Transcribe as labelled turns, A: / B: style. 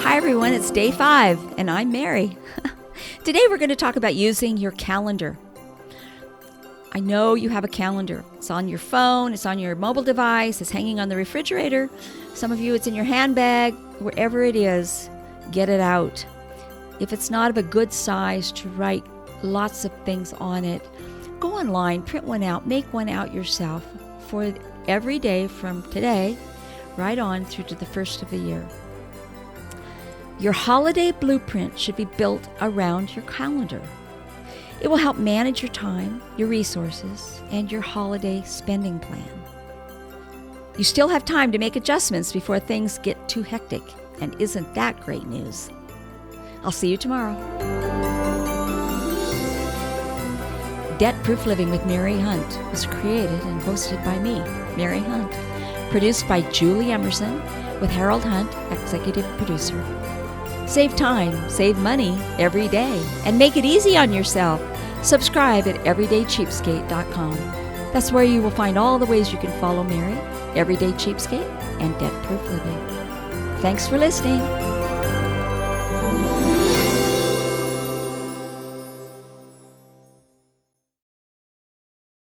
A: Hi everyone, it's day 5 and I'm Mary. Today we're going to talk about using your calendar. I know you have a calendar. It's on your phone, it's on your mobile device, it's hanging on the refrigerator. Some of you it's in your handbag. Wherever it is, get it out. If it's not of a good size to write lots of things on it, go online, print one out, make one out yourself for every day from today right on through to the first of the year. Your holiday blueprint should be built around your calendar. It will help manage your time, your resources, and your holiday spending plan. You still have time to make adjustments before things get too hectic, and isn't that great news? I'll see you tomorrow. Debt-Proof Living with Mary Hunt was created and hosted by me, Mary Hunt. Produced by Julie Emerson with Harold Hunt, executive producer. Save time, save money every day, and make it easy on yourself. Subscribe at everydaycheapskate.com. That's where you will find all the ways you can follow Mary, Everyday Cheapskate, and Debt-Proof Living. Thanks for listening.